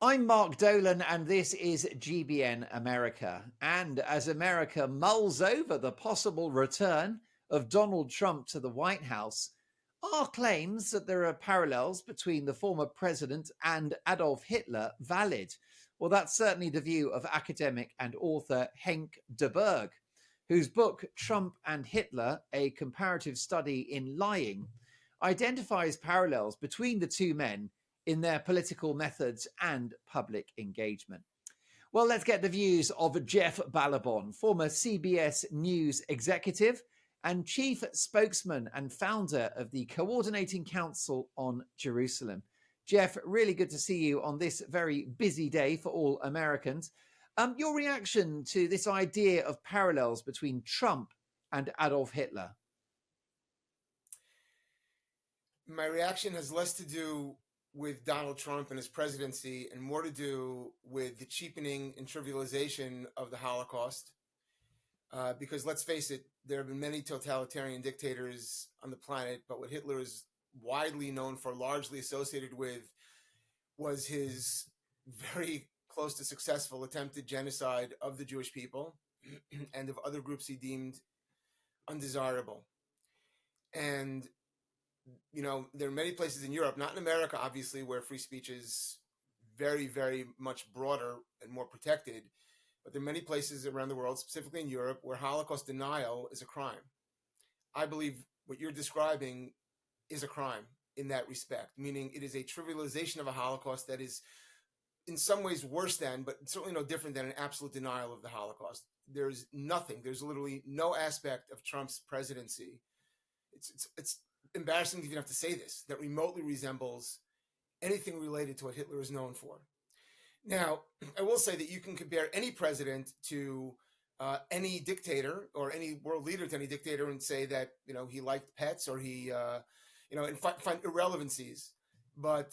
I'm Mark Dolan, and this is GBN America. And as America mulls over the possible return of Donald Trump to the White House, are claims that there are parallels between the former president and Adolf Hitler valid? Well, that's certainly the view of academic and author Henk de Burg, whose book Trump and Hitler, A Comparative Study in Lying, identifies parallels between the two men in their political methods and public engagement. Well, let's get the views of Jeff Ballabon, former CBS News executive and chief spokesman and founder of the Coordinating Council on Jerusalem. Jeff, really good to see you on this very busy day for all Americans. Your reaction to this idea of parallels between Trump and Adolf Hitler? My reaction has less to do with Donald Trump and his presidency and more to do with the cheapening and trivialization of the Holocaust. Because let's face it, there have been many totalitarian dictators on the planet, but what Hitler is widely known for, largely associated with, was his very close to successful attempted genocide of the Jewish people and of other groups he deemed undesirable. And you know, there are many places in Europe, not in America, obviously, where free speech is very, very much broader and more protected. But there are many places around the world, specifically in Europe, where Holocaust denial is a crime. I believe what you're describing is a crime in that respect, meaning it is a trivialization of a Holocaust that is in some ways worse than, but certainly no different than an absolute denial of the Holocaust. There's literally no aspect of Trump's presidency. It's embarrassing to even have to say this, that remotely resembles anything related to what Hitler is known for. Now, I will say that you can compare any president to any dictator or any world leader to any dictator and say that, you know, he liked pets or he, and find irrelevancies. But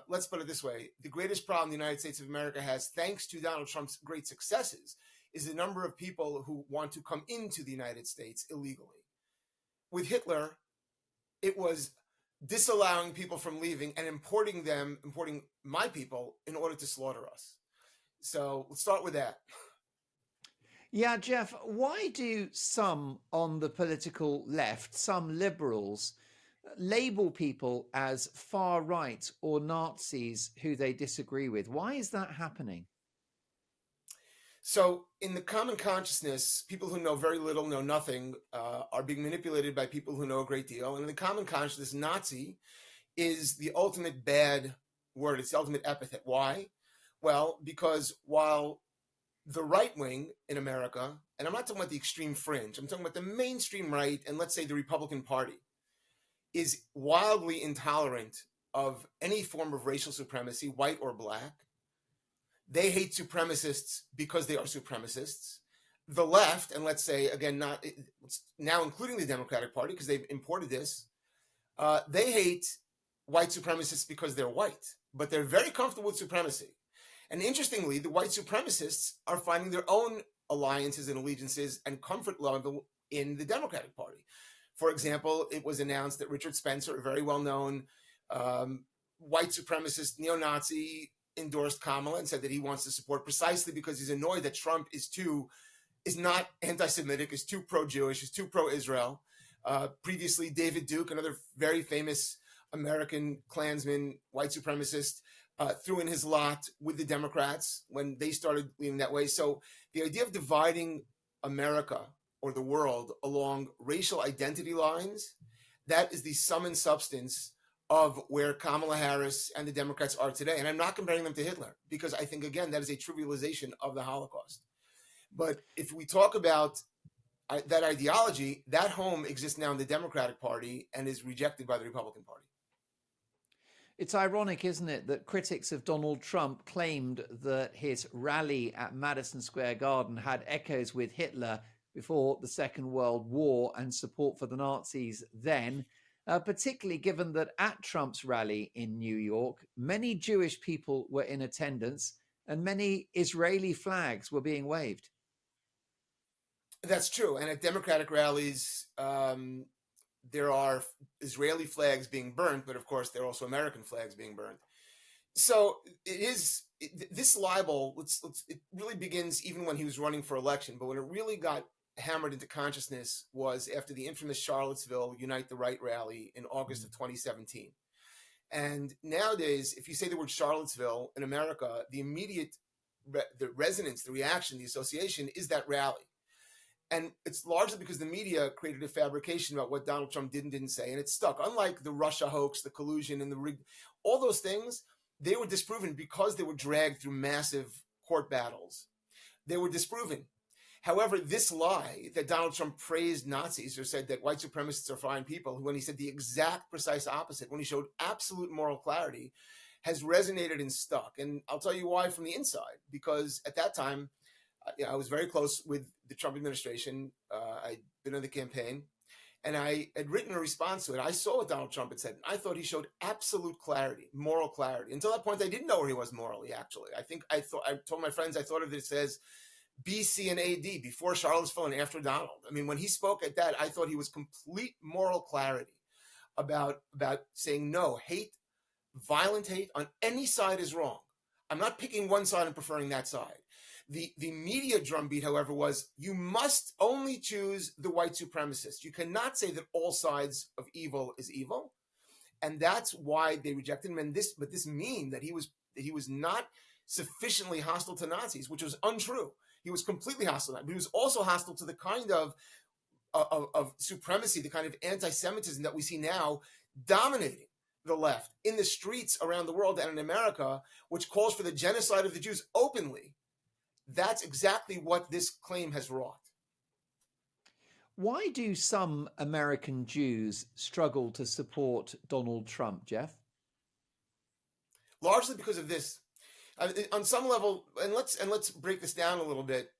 let's put it this way. The greatest problem the United States of America has, thanks to Donald Trump's great successes, is the number of people who want to come into the United States illegally. With Hitler, it was disallowing people from leaving and importing my people in order to slaughter us. So let's start with that. Yeah, Jeff, why do some on the political left, some liberals, label people as far right or Nazis who they disagree with? Why is that happening? So in the common consciousness, people who know very little, know nothing, are being manipulated by people who know a great deal. And in the common consciousness, Nazi is the ultimate bad word. It's the ultimate epithet. Why? Well, because while the right wing in America, and I'm not talking about the extreme fringe, I'm talking about the mainstream right, and let's say the Republican Party, is wildly intolerant of any form of racial supremacy, white or black. They hate supremacists because they are supremacists. The left, and let's say, again, not now including the Democratic Party, because they've imported this, they hate white supremacists because they're white, but they're very comfortable with supremacy. And interestingly, the white supremacists are finding their own alliances and allegiances and comfort level in the Democratic Party. For example, it was announced that Richard Spencer, a very well-known white supremacist neo-Nazi, endorsed Kamala and said that he wants to support precisely because he's annoyed that Trump is not anti-Semitic, is too pro-Jewish, is too pro-Israel. Previously, David Duke, another very famous American Klansman, white supremacist, threw in his lot with the Democrats when they started leaning that way. So the idea of dividing America or the world along racial identity lines, that is the sum and substance of where Kamala Harris and the Democrats are today. And I'm not comparing them to Hitler because I think, again, that is a trivialization of the Holocaust. But if we talk about that ideology, that home exists now in the Democratic Party and is rejected by the Republican Party. It's ironic, isn't it, that critics of Donald Trump claimed that his rally at Madison Square Garden had echoes with Hitler before the Second World War and support for the Nazis then, particularly given that at Trump's rally in New York, many Jewish people were in attendance and many Israeli flags were being waved. That's true. And at Democratic rallies, there are Israeli flags being burned, but of course, there are also American flags being burned. So this libel. It really begins even when he was running for election, but when it really got hammered into consciousness was after the infamous Charlottesville Unite the Right rally in August of 2017. And nowadays, if you say the word Charlottesville in America, the immediate the resonance, the reaction, the association is that rally. And it's largely because the media created a fabrication about what Donald Trump did and didn't say, and it stuck. Unlike the Russia hoax, the collusion, and the rig, all those things, they were disproven because they were dragged through massive court battles. They were disproven. However, this lie that Donald Trump praised Nazis or said that white supremacists are fine people, when he said the exact precise opposite, when he showed absolute moral clarity, has resonated and stuck. And I'll tell you why from the inside, because at that time, I was very close with the Trump administration. I'd been in the campaign, and I had written a response to it. I saw what Donald Trump had said, and I thought he showed absolute clarity, moral clarity. Until that point, I didn't know where he was morally, actually. I told my friends, I thought of it as BC and AD, before Charlottesville and after Donald. I mean, when he spoke at that, I thought he was complete moral clarity about saying no, hate, violent hate on any side is wrong. I'm not picking one side and preferring that side. The media drumbeat, however, was you must only choose the white supremacist. You cannot say that all sides of evil is evil. And that's why they rejected him. But this mean that he was not sufficiently hostile to Nazis, which was untrue. He was completely hostile to that. But he was also hostile to the kind of supremacy, the kind of anti-Semitism that we see now dominating the left in the streets around the world and in America, which calls for the genocide of the Jews openly. That's exactly what this claim has wrought. Why do some American Jews struggle to support Donald Trump, Jeff? Largely because of this. On some level, and let's break this down a little bit.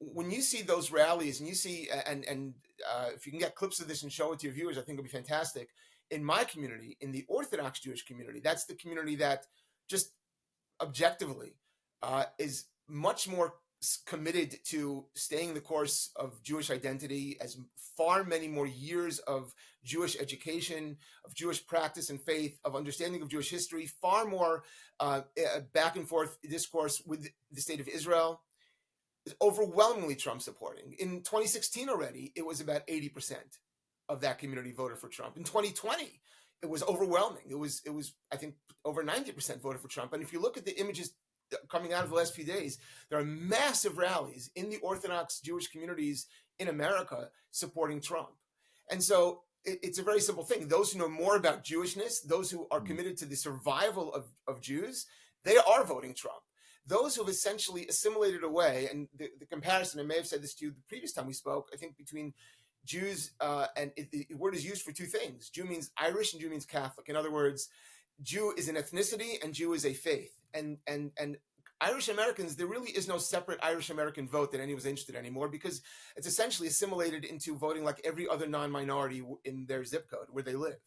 When you see those rallies, and you see, and if you can get clips of this and show it to your viewers, I think it'll be fantastic. In my community, in the Orthodox Jewish community, that's the community that just objectively is much more committed to staying the course of Jewish identity, as far many more years of Jewish education, of Jewish practice and faith, of understanding of Jewish history, far more back and forth discourse with the state of Israel, is overwhelmingly Trump supporting. In 2016 already, it was about 80% of that community voted for Trump. In 2020, it was overwhelming. It was I think over 90% voted for Trump. And if you look at the images coming out of the last few days, there are massive rallies in the Orthodox Jewish communities in America supporting Trump. And so it's a very simple thing. Those who know more about Jewishness, those who are committed to the survival of Jews, they are voting Trump. Those who have essentially assimilated away, and the comparison, I may have said this to you the previous time we spoke, I think between Jews and the word is used for two things. Jew means Irish and Jew means Catholic. In other words, Jew is an ethnicity and Jew is a faith. And Irish Americans, there really is no separate Irish American vote that anyone's interested in anymore, because it's essentially assimilated into voting like every other non-minority in their zip code where they live.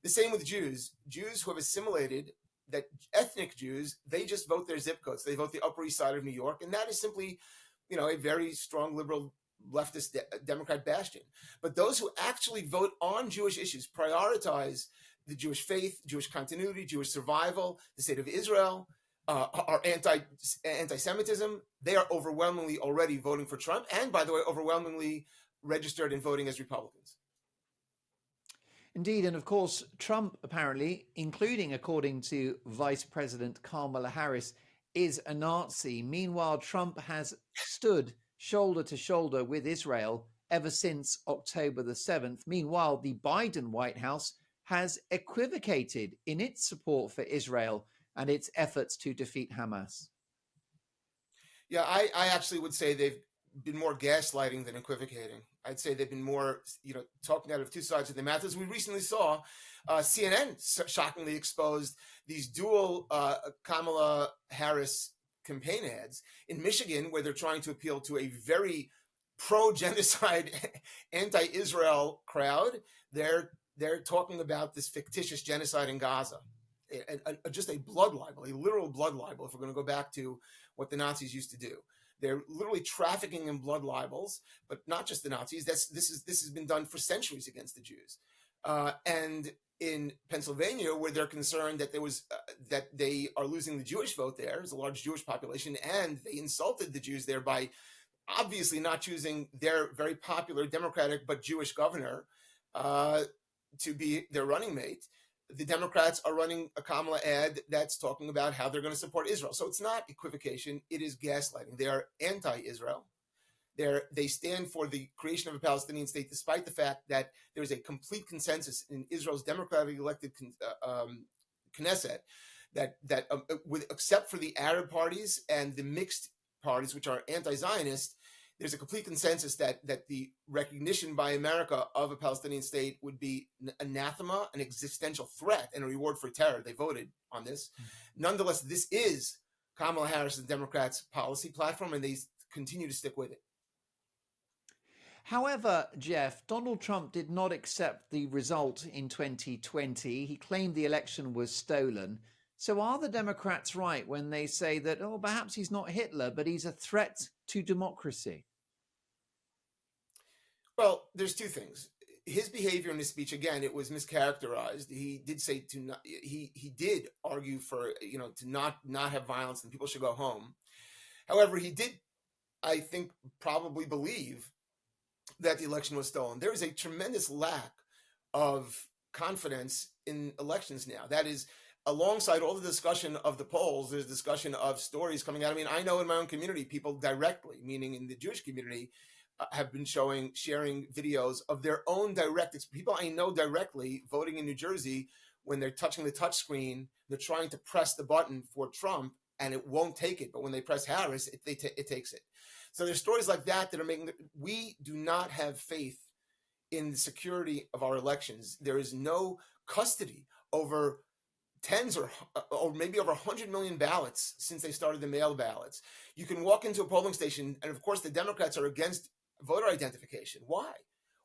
The same with Jews. Jews who have assimilated, that ethnic Jews, they just vote their zip codes. They vote the Upper East Side of New York, and that is simply, a very strong liberal leftist Democrat bastion. But those who actually vote on Jewish issues, prioritize the Jewish faith, Jewish continuity, Jewish survival, the state of Israel, are anti-Semitism, they are overwhelmingly already voting for Trump, and by the way, overwhelmingly registered and voting as Republicans. Indeed, and of course, Trump apparently, including according to Vice President Kamala Harris, is a Nazi. Meanwhile, Trump has stood shoulder to shoulder with Israel ever since October the 7th. Meanwhile, the Biden White House has equivocated in its support for Israel and its efforts to defeat Hamas. Yeah, I actually would say they've been more gaslighting than equivocating. I'd say they've been more, talking out of two sides of the mouth. As we recently saw, CNN shockingly exposed these dual Kamala Harris campaign ads in Michigan, where they're trying to appeal to a very pro-genocide, anti-Israel crowd. They're talking about this fictitious genocide in Gaza. Just a blood libel, a literal blood libel, if we're going to go back to what the Nazis used to do. They're literally trafficking in blood libels, but not just the Nazis. This has been done for centuries against the Jews. And in Pennsylvania, where they're concerned that that they are losing the Jewish vote there, there's a large Jewish population, and they insulted the Jews there by obviously not choosing their very popular Democratic but Jewish governor to be their running mate. The Democrats are running a Kamala ad that's talking about how they're going to support Israel. So it's not equivocation, it is gaslighting. They are anti-Israel. They stand for the creation of a Palestinian state, despite the fact that there's a complete consensus in Israel's democratically elected Knesset except for the Arab parties and the mixed parties, which are anti-Zionist, there's a complete consensus that the recognition by America of a Palestinian state would be anathema, an existential threat, and a reward for terror. They voted on this. Nonetheless, this is Kamala Harris and Democrats' policy platform, and they continue to stick with it. However, Jeff, Donald Trump did not accept the result in 2020. He claimed the election was stolen. So are the Democrats right when they say that, oh, perhaps he's not Hitler, but he's a threat to democracy? Well, there's two things. His behavior in his speech, again, it was mischaracterized. He did say he did argue for, to not have violence and people should go home. However, he did, I think, probably believe that the election was stolen. There is a tremendous lack of confidence in elections now. That is, alongside all the discussion of the polls, there's discussion of stories coming out. I mean, I know in my own community, people directly, meaning in the Jewish community, have been sharing videos of their own people I know directly voting in New Jersey. When they're touching the touch screen, they're trying to press the button for Trump and it won't take it. But when they press Harris, it takes it. So there's stories like that are making we do not have faith in the security of our elections. There is no custody over tens or maybe over 100 million ballots since they started the mail ballots. You can walk into a polling station, and of course the Democrats are against voter identification. Why?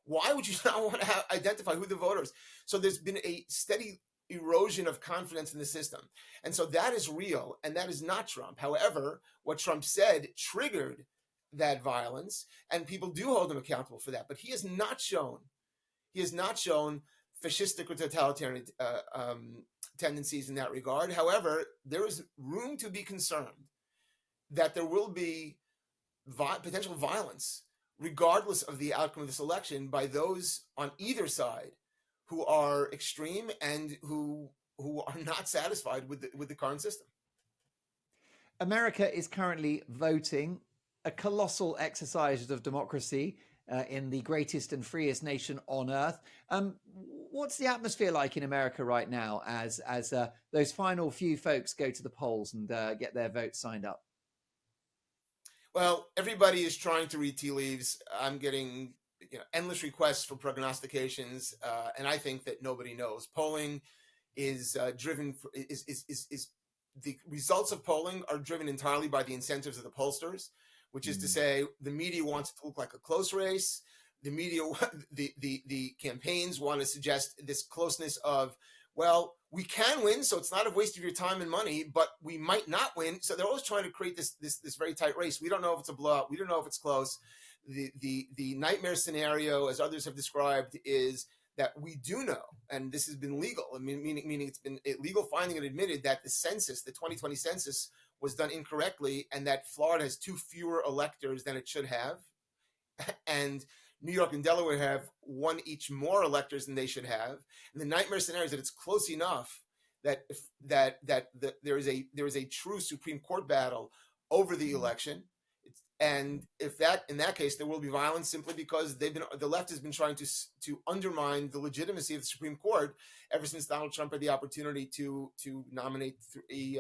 Why would you not want to identify who the voter is? So there's been a steady erosion of confidence in the system. And so that is real, and that is not Trump. However, what Trump said triggered that violence, and people do hold him accountable for that. But he has not shown fascistic or totalitarian tendencies in that regard. However, there is room to be concerned that there will be potential violence, regardless of the outcome of this election, by those on either side who are extreme and who are not satisfied with the current system. America is currently voting, a colossal exercise of democracy in the greatest and freest nation on earth. What's the atmosphere like in America right now as those final few folks go to the polls and get their votes signed up? Well, everybody is trying to read tea leaves. I'm getting endless requests for prognostications, and I think that nobody knows. Polling is the results of polling are driven entirely by the incentives of the pollsters, which is to say, the media wants it to look like a close race. The media, the campaigns want to suggest this closeness of, well, we can win, so it's not a waste of your time and money, but we might not win. So they're always trying to create this very tight race. We don't know if it's a blowout. We don't know if it's close. The nightmare scenario, as others have described, is that we do know, and this has been legal. I mean, meaning it's been a legal finding and admitted that the 2020 census was done incorrectly, and that Florida has 2 fewer electors than it should have, and New York and Delaware have 1 each more electors than they should have. And the nightmare scenario is that it's close enough that there is a true Supreme Court battle over the election. And in that case, there will be violence simply because the left has been trying to undermine the legitimacy of the Supreme Court ever since Donald Trump had the opportunity to nominate 3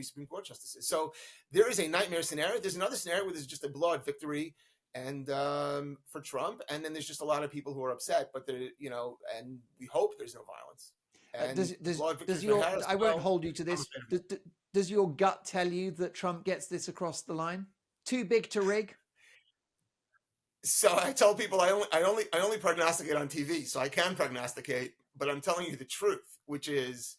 Supreme Court justices. So there is a nightmare scenario. There's another scenario where there's just a blowout victory and for Trump, and then there's just a lot of people who are upset. But and we hope there's no violence. And I won't hold you to this. Does your gut tell you that Trump gets this across the line? Too big to rig? So I tell people I only prognosticate on TV, so I can prognosticate, but I'm telling you the truth, which is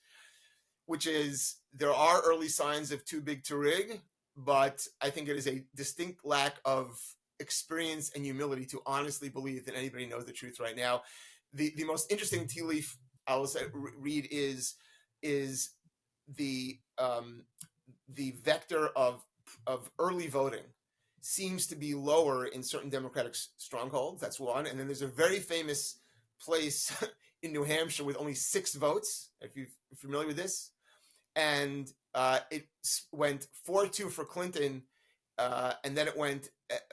there are early signs of too big to rig, but I think it is a distinct lack of experience and humility to honestly believe that anybody knows the truth right now. the most interesting tea leaf I will say, read is the vector of early voting seems to be lower in certain Democratic strongholds. That's one. And then there's a very famous place in New Hampshire with only 6 votes, if you're familiar with this. And it went 4-2 for Clinton, and then it went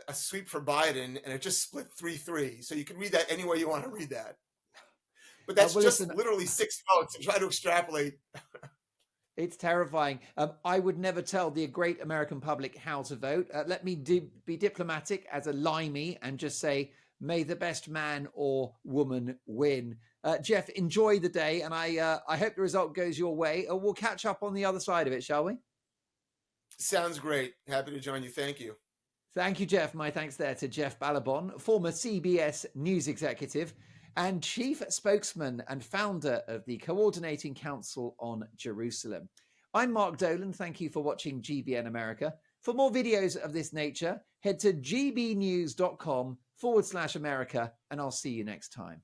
a sweep for Biden, and it just split 3-3. So you can read that any way you want to read that. But that's well, just listen, literally 6 votes. Try to extrapolate. It's terrifying. I would never tell the great American public how to vote. Let me be diplomatic as a limey and just say, may the best man or woman win. Jeff, enjoy the day, and I hope the result goes your way. We'll catch up on the other side of it, shall we? Sounds great. Happy to join you. Thank you. Thank you, Jeff. My thanks there to Jeff Ballabon, former CBS News executive and chief spokesman and founder of the Coordinating Council on Jerusalem. I'm Mark Dolan. Thank you for watching GBN America. For more videos of this nature, head to gbnews.com/America, and I'll see you next time.